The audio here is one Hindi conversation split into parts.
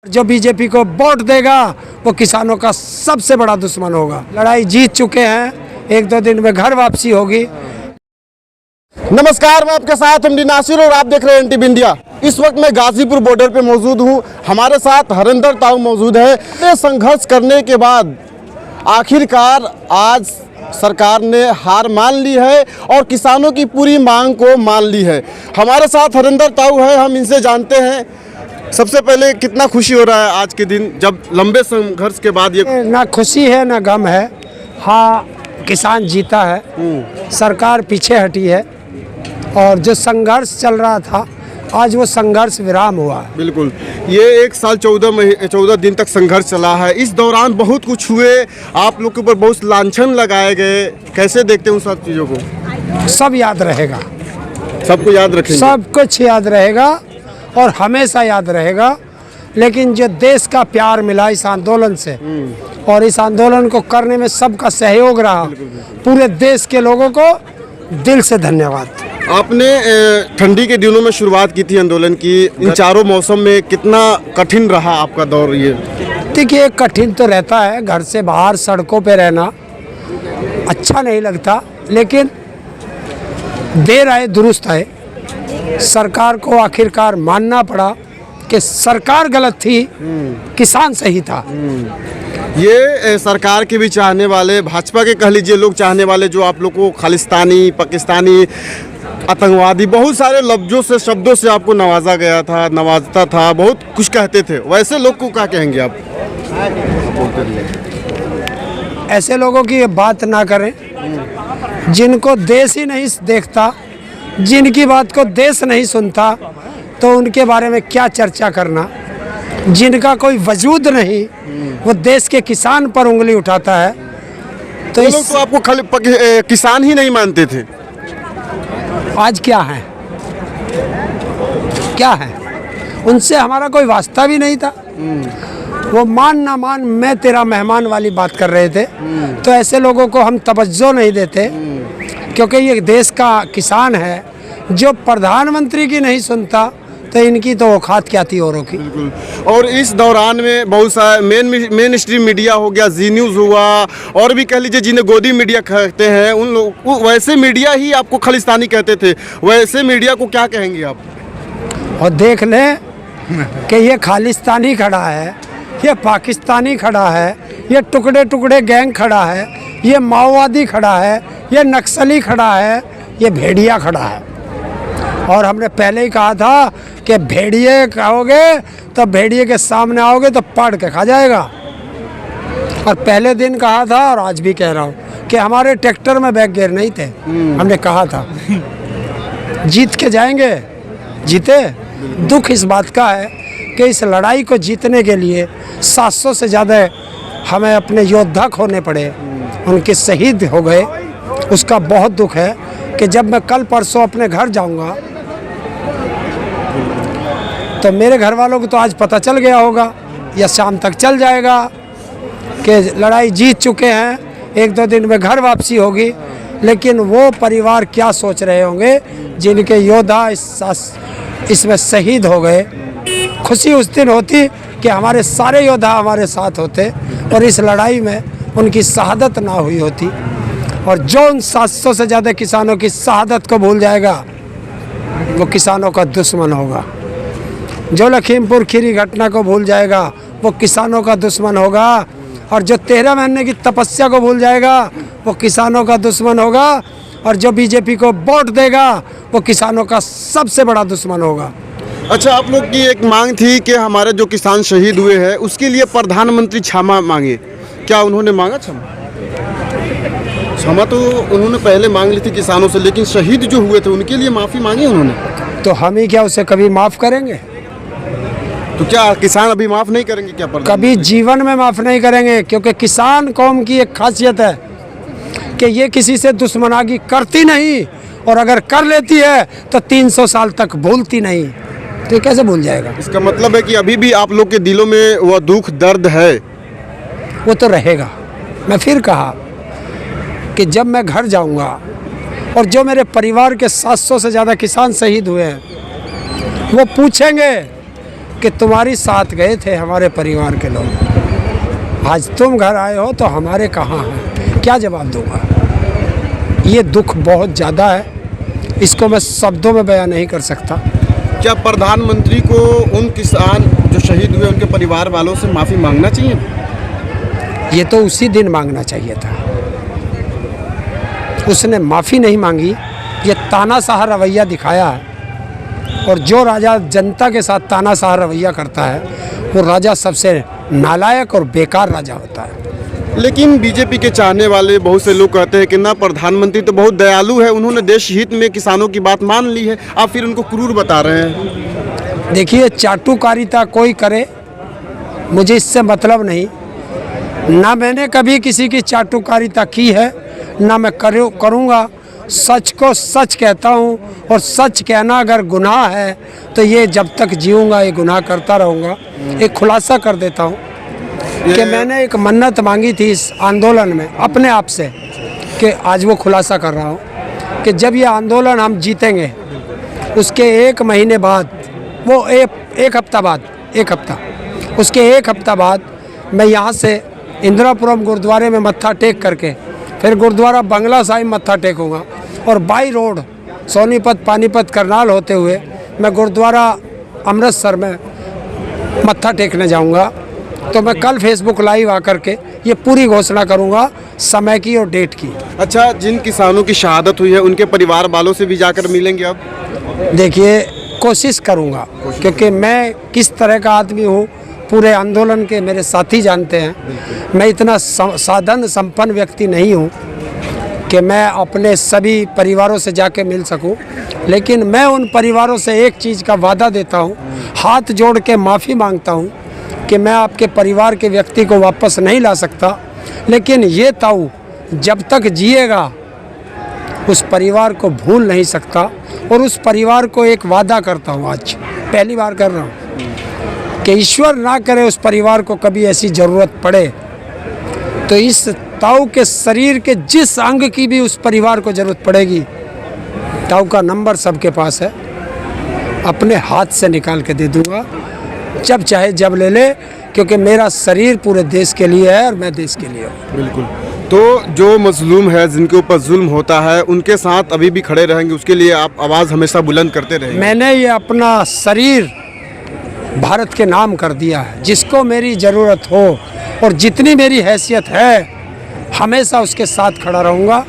जो बीजेपी को वोट देगा वो किसानों का सबसे बड़ा दुश्मन होगा। लड़ाई जीत चुके हैं, 1-2 दिन में घर वापसी होगी। नमस्कार, मैं आपके साथ एमडी नासिर और आप देख रहे हैं एनटीवी इंडिया। इस वक्त मैं गाजीपुर बॉर्डर पे मौजूद हूं। हमारे साथ हरिंदर ताऊ मौजूद है। संघर्ष करने के बाद आखिरकार आज सरकार ने हार मान ली है और किसानों की पूरी मांग को मान ली है। हमारे साथ हरिंदर ताऊ है, हम इनसे जानते हैं। सबसे पहले कितना खुशी हो रहा है आज के दिन जब लंबे संघर्ष के बाद ये? ना खुशी है ना गम है। हाँ, किसान जीता है, सरकार पीछे हटी है और जो संघर्ष चल रहा था आज वो संघर्ष विराम हुआ है। बिल्कुल, ये 1 साल 14 दिन तक संघर्ष चला है। इस दौरान बहुत कुछ हुए, आप लोग के ऊपर बहुत लांछन लगाए गए। कैसे देखते हैं उन सब चीज़ों को? सब याद रहेगा, सबको याद रखेंगे, सब कुछ याद रहेगा और हमेशा याद रहेगा। लेकिन जो देश का प्यार मिला इस आंदोलन से और इस आंदोलन को करने में सबका सहयोग रहा, पूरे देश के लोगों को दिल से धन्यवाद। आपने ठंडी के दिनों में शुरुआत की थी आंदोलन की। इन चारों मौसम में कितना कठिन रहा आपका दौर? ये देखिए, कठिन तो रहता है, घर से बाहर सड़कों पे रहना अच्छा नहीं लगता, लेकिन देर आए दुरुस्त आए। सरकार को आखिरकार मानना पड़ा कि सरकार गलत थी, किसान सही था। ये सरकार के भी चाहने वाले, भाजपा के कह लीजिए लोग चाहने वाले, जो आप लोग को खालिस्तानी, पाकिस्तानी, आतंकवादी, बहुत सारे लफ्जों से, शब्दों से आपको नवाजा गया था, नवाजता था, बहुत कुछ कहते थे। वैसे लोग को क्या कहेंगे आप? ऐसे लोगों की ये बात ना करें जिनको देश ही नहीं देखता, जिनकी बात को देश नहीं सुनता, तो उनके बारे में क्या चर्चा करना। जिनका कोई वजूद नहीं, वो देश के किसान पर उंगली उठाता है। तो लोग तो आपको किसान ही नहीं मानते थे। आज क्या है, क्या है? उनसे हमारा कोई वास्ता भी नहीं था। वो मान ना मान, मैं तेरा मेहमान वाली बात कर रहे थे। तो ऐसे लोगों को हम तवज्जो नहीं देते, क्योंकि ये देश का किसान है। जो प्रधानमंत्री की नहीं सुनता तो इनकी तो औकात क्या थी औरों की। और इस दौरान में बहुत सारा मेन स्ट्रीम मीडिया हो गया, जी न्यूज़ हुआ, और भी कह लीजिए जिन्हें गोदी मीडिया कहते हैं, उन लोग वैसे मीडिया ही आपको खालिस्तानी कहते थे। वैसे मीडिया को क्या कहेंगे आप? और देख लें कि ये खालिस्तानी खड़ा है, ये पाकिस्तानी खड़ा है, ये टुकड़े टुकड़े गैंग खड़ा है, ये माओवादी खड़ा है, ये नक्सली खड़ा है, ये भेड़िया खड़ा है। और हमने पहले ही कहा था कि भेड़िए कहोगे तो भेड़िए के सामने आओगे तो पाड़ के खा जाएगा। और पहले दिन कहा था और आज भी कह रहा हूँ कि हमारे ट्रैक्टर में बैक गियर नहीं थे। हमने कहा था जीत के जाएंगे, जीते। दुख इस बात का है कि इस लड़ाई को जीतने के लिए 700 से ज़्यादा हमें अपने योद्धा खोने पड़े, उनके शहीद हो गए। उसका बहुत दुख है कि जब मैं कल परसों अपने घर जाऊंगा तो मेरे घर वालों को तो आज पता चल गया होगा या शाम तक चल जाएगा कि लड़ाई जीत चुके हैं, 1-2 दिन में घर वापसी होगी। लेकिन वो परिवार क्या सोच रहे होंगे जिनके योद्धा इसमें शहीद हो गए। खुशी उस दिन होती कि हमारे सारे योद्धा हमारे साथ होते और इस लड़ाई में उनकी शहादत ना हुई होती। और जो उन 700 से ज़्यादा किसानों की शहादत को भूल जाएगा वो किसानों का दुश्मन होगा। जो लखीमपुर खीरी घटना को भूल जाएगा वो किसानों का दुश्मन होगा। और जो 13 महीने की तपस्या को भूल जाएगा वो किसानों का दुश्मन होगा। और जो बीजेपी को वोट देगा वो किसानों का सबसे बड़ा दुश्मन होगा। अच्छा, आप लोग की एक मांग थी कि हमारे जो किसान शहीद हुए हैं उसके लिए प्रधानमंत्री क्षमा मांगे। क्या उन्होंने मांगा क्षमा? क्षमा तो उन्होंने पहले मांग ली थी किसानों से, लेकिन शहीद जो हुए थे उनके लिए माफ़ी मांगी उन्होंने। तो हम ही क्या उसे कभी माफ़ करेंगे? तो क्या किसान अभी माफ़ नहीं करेंगे क्या? कभी जीवन में माफ़ नहीं करेंगे, क्योंकि किसान कौम की एक खासियत है कि ये किसी से दुश्मनागी करती नहीं, और अगर कर लेती है तो 300 साल तक भूलती नहीं। तो ये कैसे भूल जाएगा? इसका मतलब है कि अभी भी आप लोग के दिलों में वह दुख दर्द है। वो तो रहेगा। मैं फिर कहा कि जब मैं घर जाऊंगा और जो मेरे परिवार के 700 से ज़्यादा किसान शहीद हुए हैं वो पूछेंगे कि तुम्हारी साथ गए थे हमारे परिवार के लोग, आज तुम घर आए हो तो हमारे कहाँ हैं, क्या जवाब दूंगा। ये दुख बहुत ज़्यादा है, इसको मैं शब्दों में बयान नहीं कर सकता। क्या प्रधानमंत्री को उन किसान जो शहीद हुए उनके परिवार वालों से माफ़ी मांगना चाहिए? ये तो उसी दिन मांगना चाहिए था, उसने माफ़ी नहीं मांगी। ये तानाशाह रवैया दिखाया है, और जो राजा जनता के साथ तानाशाह रवैया करता है वो राजा सबसे नालायक और बेकार राजा होता है। लेकिन बीजेपी के चाहने वाले बहुत से लोग कहते हैं कि ना, प्रधानमंत्री तो बहुत दयालु है, उन्होंने देश हित में किसानों की बात मान ली है, आप फिर उनको क्रूर बता रहे हैं। देखिए, चाटुकारिता कोई करे, मुझे इससे मतलब नहीं। ना मैंने कभी किसी की चाटुकारिता की है, ना मैं करूँगा। सच को सच कहता हूँ, और सच कहना अगर गुनाह है तो ये जब तक जीऊँगा ये गुनाह करता रहूँगा। एक खुलासा कर देता हूँ कि मैंने एक मन्नत मांगी थी इस आंदोलन में अपने आप से, कि आज वो खुलासा कर रहा हूँ कि जब ये आंदोलन हम जीतेंगे उसके 1 महीने बाद, वो एक हफ्ता बाद, उसके 1 हफ्ता बाद मैं यहाँ से इंदिरापुरम गुरुद्वारे में मत्था टेक करके फिर गुरुद्वारा बंगला साहिब मत्था टेकूँगा, और बाई रोड सोनीपत, पानीपत, करनाल होते हुए मैं गुरुद्वारा अमृतसर में मत्था टेकने जाऊँगा। तो मैं कल फेसबुक लाइव आकर के ये पूरी घोषणा करूँगा, समय की और डेट की। अच्छा, जिन किसानों की शहादत हुई है उनके परिवार वालों से भी जाकर मिलेंगे आप? देखिए, कोशिश करूँगा, क्योंकि मैं किस तरह का आदमी हूँ पूरे आंदोलन के मेरे साथी जानते हैं। मैं इतना साधन संपन्न व्यक्ति नहीं हूँ कि मैं अपने सभी परिवारों से जाके मिल सकूं, लेकिन मैं उन परिवारों से एक चीज़ का वादा देता हूं, हाथ जोड़ के माफ़ी मांगता हूं कि मैं आपके परिवार के व्यक्ति को वापस नहीं ला सकता, लेकिन ये ताऊ जब तक जिएगा उस परिवार को भूल नहीं सकता। और उस परिवार को एक वादा करता हूं, आज पहली बार कर रहा हूं, कि ईश्वर ना करे उस परिवार को कभी ऐसी ज़रूरत पड़े तो इस ताऊ के शरीर के जिस अंग की भी उस परिवार को ज़रूरत पड़ेगी, ताऊ का नंबर सबके पास है, अपने हाथ से निकाल के दे दूंगा, जब चाहे जब ले ले, क्योंकि मेरा शरीर पूरे देश के लिए है और मैं देश के लिए हूँ। बिल्कुल। तो जो मजलूम है, जिनके ऊपर जुल्म होता है, उनके साथ अभी भी खड़े रहेंगे, उसके लिए आप आवाज़ हमेशा बुलंद करते रहेंगे? मैंने ये अपना शरीर भारत के नाम कर दिया है, जिसको मेरी ज़रूरत हो और जितनी मेरी हैसियत है हमेशा उसके साथ खड़ा रहूँगा,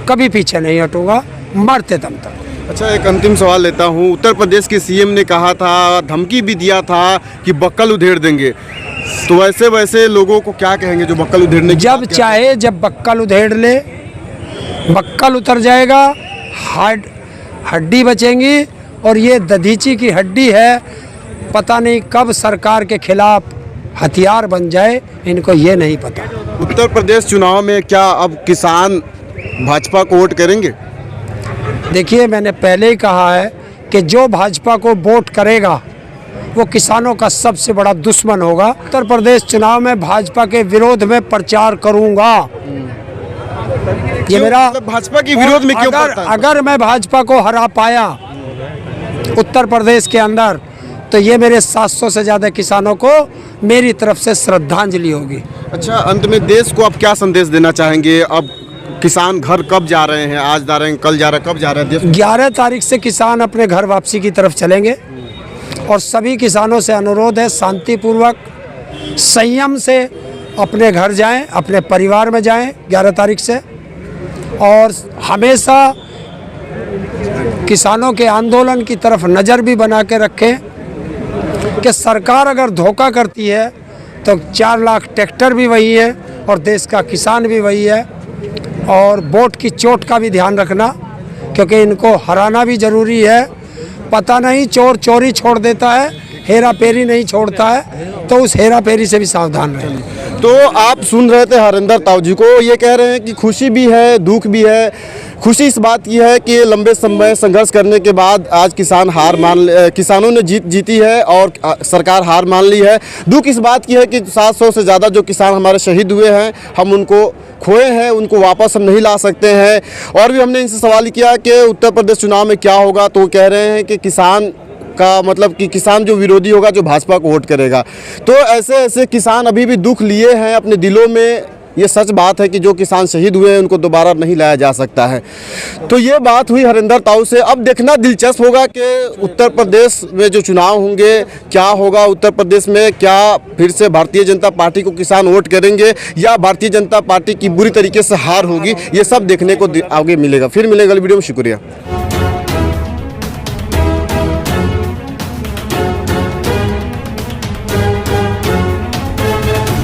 कभी पीछे नहीं हटूँगा, मरते दम तक। अच्छा, एक अंतिम सवाल लेता हूँ। उत्तर प्रदेश के सीएम ने कहा था, धमकी भी दिया था कि बक्कल उधेड़ देंगे, तो वैसे लोगों को क्या कहेंगे जो बक्कल उधेड़ने की जब चाहे जब बक्कल उधेड़ ले, बक्कल उतर जाएगा, हड्डी बचेंगी, और ये दधीची की हड्डी है, पता नहीं कब सरकार के खिलाफ हथियार बन जाए, इनको ये नहीं पता। उत्तर प्रदेश चुनाव में क्या अब किसान भाजपा को वोट करेंगे? देखिए, मैंने पहले ही कहा है कि जो भाजपा को वोट करेगा वो किसानों का सबसे बड़ा दुश्मन होगा। उत्तर प्रदेश चुनाव में भाजपा के विरोध में प्रचार करूंगा। ये मेरा मतलब भाजपा के विरोध में क्यों करता है? अगर मैं भाजपा को हरा पाया उत्तर प्रदेश के अंदर, तो ये मेरे 700 से ज़्यादा किसानों को मेरी तरफ से श्रद्धांजलि होगी। अच्छा, अंत में देश को आप क्या संदेश देना चाहेंगे? अब किसान घर कब जा रहे हैं? आज जा रहे हैं, कल जा रहे हैं, कब जा रहे हैं देश? 11 तारीख से किसान अपने घर वापसी की तरफ चलेंगे, और सभी किसानों से अनुरोध है शांतिपूर्वक संयम से अपने घर जाएं, अपने परिवार में जाएं 11 तारीख से, और हमेशा किसानों के आंदोलन की तरफ नज़र भी बना के रखें कि सरकार अगर धोखा करती है तो 4 लाख ट्रैक्टर भी वही है और देश का किसान भी वही है। और वोट की चोट का भी ध्यान रखना, क्योंकि इनको हराना भी ज़रूरी है। पता नहीं चोर चोरी छोड़ देता है, हेरा फेरी नहीं छोड़ता है, तो उस हेरा फेरी से भी सावधान रहें। तो आप सुन रहे थे हरिंदर ताऊ जी को, ये कह रहे हैं कि खुशी भी है, दुख भी है। खुशी इस बात की है कि लंबे समय संघर्ष करने के बाद आज किसानों ने जीती है और सरकार हार मान ली है। दुख इस बात की है कि 700 से ज़्यादा जो किसान हमारे शहीद हुए हैं, हम उनको खोए हैं, उनको वापस हम नहीं ला सकते हैं। और भी हमने इनसे सवाल किया कि उत्तर प्रदेश चुनाव में क्या होगा, तो वो कह रहे हैं कि किसान का मतलब कि किसान जो विरोधी होगा, जो भाजपा को वोट करेगा। तो ऐसे ऐसे किसान अभी भी दुख लिए हैं अपने दिलों में। ये सच बात है कि जो किसान शहीद हुए हैं उनको दोबारा नहीं लाया जा सकता है। तो ये बात हुई हरिंदर ताऊ से। अब देखना दिलचस्प होगा कि उत्तर प्रदेश में जो चुनाव होंगे क्या होगा। उत्तर प्रदेश में क्या फिर से भारतीय जनता पार्टी को किसान वोट करेंगे या भारतीय जनता पार्टी की बुरी तरीके से हार होगी, ये सब देखने को आगे मिलेगा। फिर मिलेगा वीडियो में। शुक्रिया।